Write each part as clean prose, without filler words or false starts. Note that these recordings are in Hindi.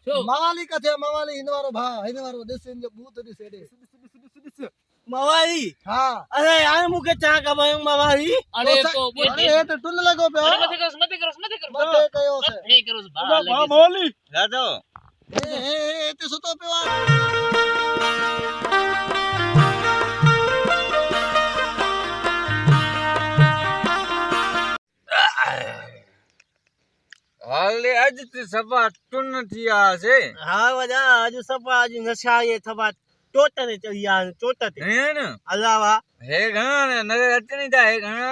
मवाली कथे मवाली हिंदवारो भा हिंदवारो देश इन जो बूथ दिसे दे मवाली हां अरे यार मुके चा का भाई मवाली अरे तो अरे ये तो टुन लगो पे मत करो मते कयो से नहीं करो बा लगे मवाली राजो ए ते सुतो पे हाले आज ते सभा टुन थिया से हां वजा आज सपा आज नशा ये थबा टोटने चलिया टोटते है न अलावा हे घणा नजर अचणी था हे घणा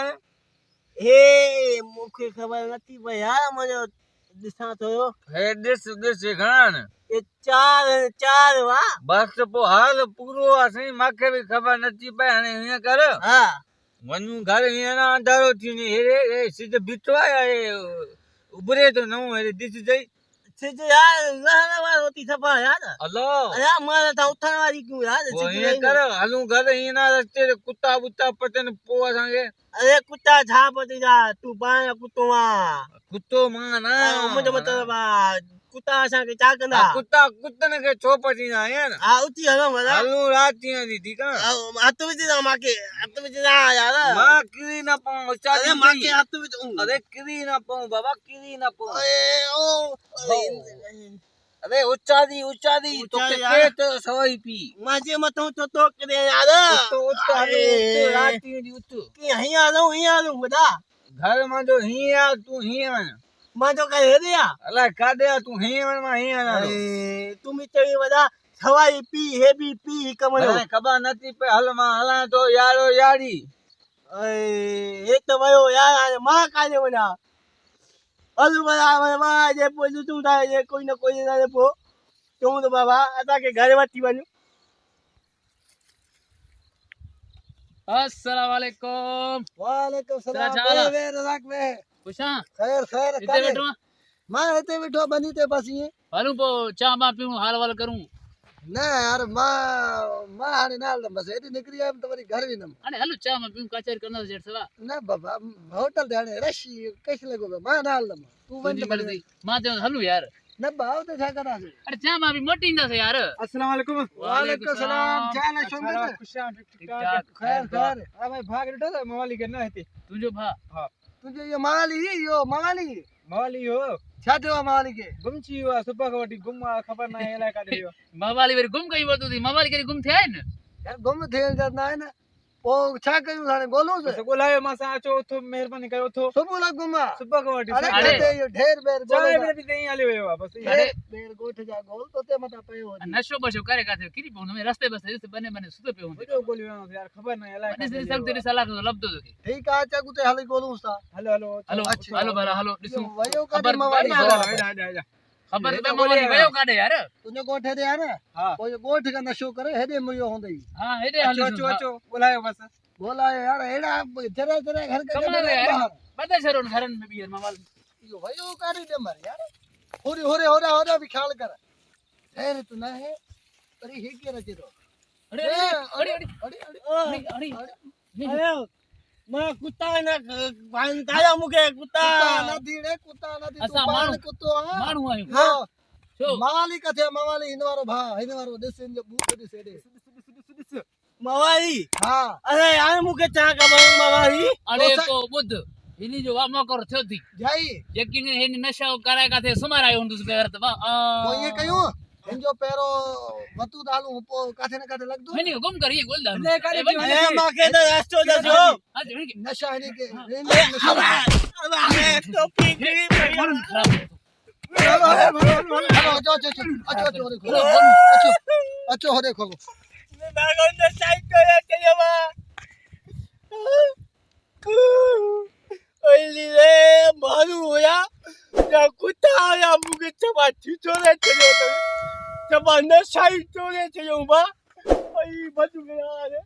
हे मुखे खबर नथी भाई यार मजो दिसा तो हे दिस घणा न ये चार वा बस पो हाल पूरो असई माखे भी खबर नथी पे हने हिया कर हां वनु घर हिया ना अंधारो थी ने हे सिध बिटवा हे उबरे तो न हे दिस जई सिज यार रहने वाला होती सपा यार अल्लाह अरे मारा था उठने वाली क्यों यार वो हिया कर हलू घर हिया ना रस्ते ते कुत्ता बुत्ता पटन पो असांगे अरे कुत्ता झाप जा तू पाए कुत्तो वा कुत्तो मां ना मुझे मतलब कुत्ता असा के चा कंदा कुत्ता कुत्तन के चौपटी ना है ना आ उठी हलो मला हलू राती दी ठीक है हाथ में जा माके हाथ में जा यार मां किरी ना पाऊं अरे माके हाथ में अरे किरी ना पाऊं बाबा किरी ना पाऊं अरे अरे उच्चा दी तो के तो सवाई पी माजे मतो तो करे यार तो उच्चा राती दी उच्च कि हिया लो बता घर में जो हिया तू हिया मां जो कहे दिया अला कादे तू हिया में हिया ना अरे तुम चई बता सवाई पी हे भी पी कमरो अरे खबर नथी पे हल मां हला तो यारो यारी अरे ये तो भयो यार मां काले बना हल बना जे पोजू तू था जे कोई न कोई ना पो तू तो बाबा अता के घर वाती बनु अस्सलाम वालेकुम वालेकुम सलाम चला। वे रजाक वे खुशा खैर इते बैठो मां इते बैठो बनी ते बस ये हलू पो चा मा पीऊं हाल वाल करूं ना यार मां हाने नाल बस एडी निकरी आम तवरी घर भी न अरे हलू चा मा पीऊं कचेर करना जेठ सवा ना बाबा होटल दे हाने रशी कैसे लगो मां नाल तू तुझी मर्जी मां ते हलू यार ना बाव ते छा करा से अरे चा मा भी मोटी ना से यार अस्सलाम वालेकुम वालेकुम सलाम चाल है शोंगे ठीक ठाक खैर आ भाई भाग रटो तो मवाली के ना हती तुझो भा तुझे ये मवाली मवाली हो छा देवा मवाली के गुमची हुआ सुबह कवटी गुम खबर ना एला का दियो मवाली वेरी गुम गई बोलतो थी मवाली करी गुम थे न यार गुम थेल जत ना है ना ओ छा कयू थाने गोलू से सको लायो मासा आचो तो मेहरबानी करो तो सुबह लग गुमा सुबह कवटी अरे अरे। कहते ये ढेर बेर चाय गोलू मेरे देई आले हो बस अरे बेर गोठ जा गोल तो ते मता पे हो नशो बशो करे का थे किरी पो में रास्ते बस से बने सुतो पे होंदे वीडियो बोलियो यार खबर ना एला बने से सब तेरे सलाह को लबदो थी ठीक आ चा गुते हली गोलू सा हेलो हेलो हलो अच्छा। हलो बरा हलो दिसू वयो का खबर मवाली खबर खबर तो मवाली भयो काडे यार तुने गोठे दे यार हां ओ ये गोठ का नशो करे हेदे मयो होंदई हां हेडे हलो चो बोलायो बस बोला यार एड़ा जरा घर के कमला रे यार बता शरण घरन में भी यार मवाली यो वयो का रे मर यार होरे भी ख्याल कर ठहर तू ना है अरे हे के रचे रो अरे अरे अरे अरे अरे मैं कुत्ता ना भाई ताया मुके कुत्ता कुत्ता ना दी असा तू मानु कुत्तो मानु आयो हां छो मवाली कथे मवाली हिंदवारो भा हिंदवारो देश इन जो बूथ दिसे दे मवाली हां अरे यार मुके चा का भाई मवाली अरे तो बुध इनी जो वामा कर थयो थी जाई यकीन है नशा कराय का थे सुमार आयो हुंदुस पे अर्थ बा तो ये कयो हिंजो पेरो वतु दालू पो काथे न काथे लगदो मैंने गुम करिए गोल दाल ले करे ए माके तो रास्तो दसो आज के नशा है के अबे तो पीकरी मरन खराब अच्छो हो देखो नागन ने साइड करे चले बा ओली रे मारू होया या कुत्ता या मुके चबा छिचोरे चलो तो चबा ने साइड चोरे चलो बा ओई बचू गया रे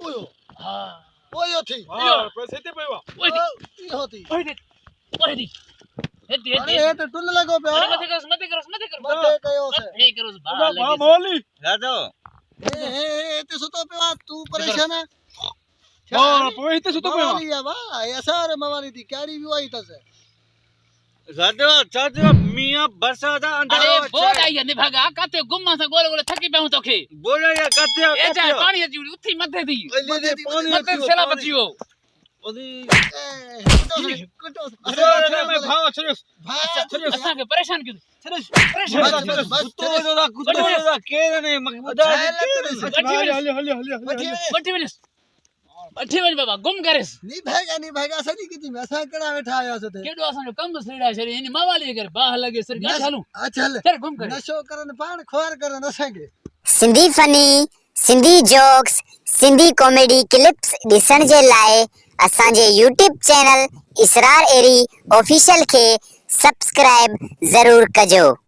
ओयो हां ओयो थी हां पैसे पे बा ओए ई होती ओए हेती अरे ये तो टुन लगो पे मत करो मते कयो से नहीं करो बा लगे मवाली राजो ए ते सुतो पे तू परेशान है हा पोइ हिते सुतो पियो मवाली आहे वाह हे असां मवाली थी कहिड़ी बि उहा ई अथसि साधो मियां बरसात अरे बोल आई है निभागा काते गुम्मा से गोल गोल थकी पियो तोखे बोले या कते ए चाहे पानी अची उठी मथे थी मथे सेला बचियो असां के परेशान क्यों वठी वञ बाबा गुम करेस नी भागा सॼी किथी में असां कहिड़ा वेठा आयासीं हुते केॾो असांजो कमु छॾाए छॾियो हिन मवाली करे बाह लॻे सर गाॾी हलूं अच्छा हल चल गुम करे नशो करनि पाण ख्वार करनि असांखे Sindhi funny Sindhi jokes Sindhi comedy clips ॾिसण जे लाइ असांजे YouTube चैनल इसरार एरी ऑफिशियल खे सब्सक्राइब ज़रूर कजो।